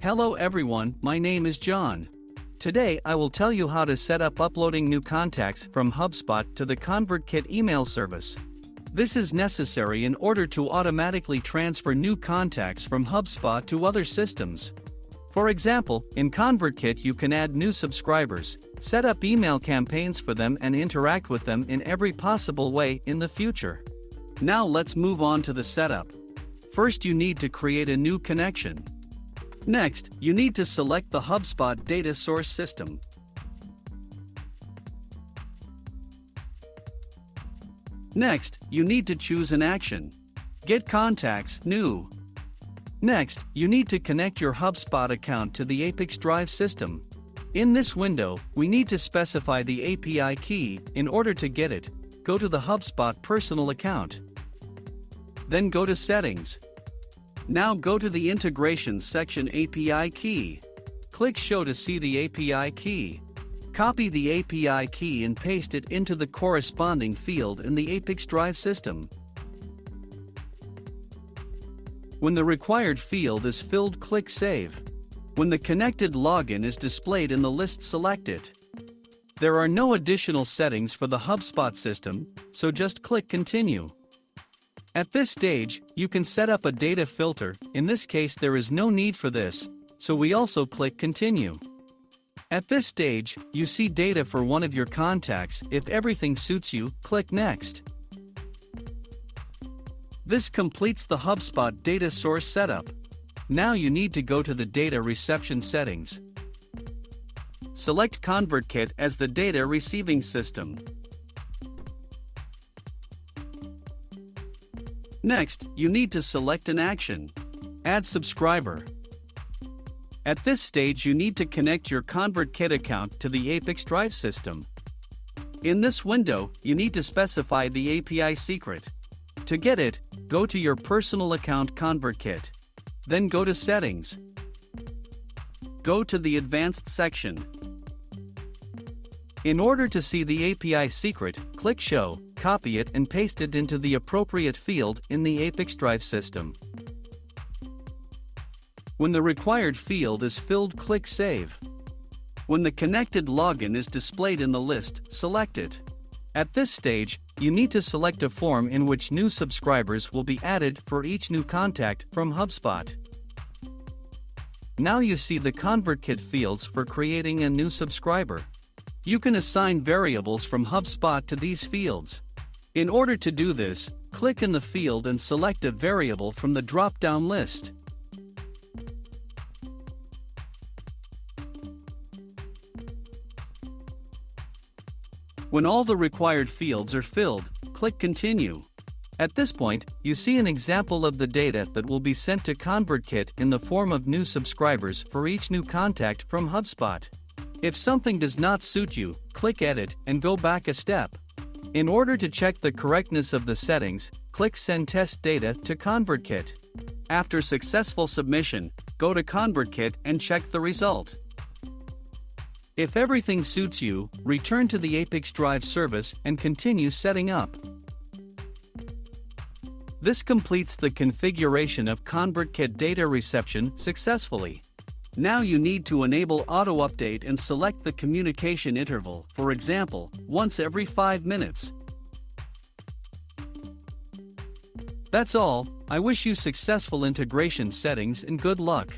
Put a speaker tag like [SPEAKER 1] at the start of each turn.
[SPEAKER 1] Hello everyone, my name is John. Today I will tell you how to set up uploading new contacts from HubSpot to the ConvertKit email service. This is necessary in order to automatically transfer new contacts from HubSpot to other systems. For example, in ConvertKit you can add new subscribers, set up email campaigns for them and interact with them in every possible way in the future. Now let's move on to the setup. First you need to create a new connection. Next, you need to select the HubSpot data source system. Next, you need to choose an action. Get contacts, new. Next, you need to connect your HubSpot account to the ApiX-Drive system. In this window, we need to specify the API key. In order to get it, go to the HubSpot personal account. Then go to Settings. Now go to the Integrations section API key. Click Show to see the API key. Copy the API key and paste it into the corresponding field in the ApiX-Drive system. When the required field is filled, click Save. When the connected login is displayed in the list, select it. There are no additional settings for the HubSpot system, so just click Continue. At this stage, you can set up a data filter. In this case there is no need for this, so we also click Continue. At this stage, you see data for one of your contacts. If everything suits you, click Next. This completes the HubSpot data source setup. Now you need to go to the data reception settings. Select ConvertKit as the data receiving system. Next, you need to select an action. Add subscriber. At this stage you need to connect your ConvertKit account to the ApiX-Drive system. In this window, you need to specify the API secret. To get it, go to your personal account ConvertKit. Then go to Settings. Go to the Advanced section. In order to see the API secret, click Show, copy it and paste it into the appropriate field in the ApiX-Drive system. When the required field is filled, click Save. When the connected login is displayed in the list, select it. At this stage, you need to select a form in which new subscribers will be added for each new contact from HubSpot. Now you see the ConvertKit fields for creating a new subscriber. You can assign variables from HubSpot to these fields. In order to do this, click in the field and select a variable from the drop-down list. When all the required fields are filled, click Continue. At this point, you see an example of the data that will be sent to ConvertKit in the form of new subscribers for each new contact from HubSpot. If something does not suit you, click Edit and go back a step. In order to check the correctness of the settings, click Send Test Data to ConvertKit. After successful submission, go to ConvertKit and check the result. If everything suits you, return to the ApiX-Drive service and continue setting up. This completes the configuration of ConvertKit data reception successfully. Now you need to enable auto-update and select the communication interval, for example, once every 5 minutes. That's all. I wish you successful integration settings and good luck.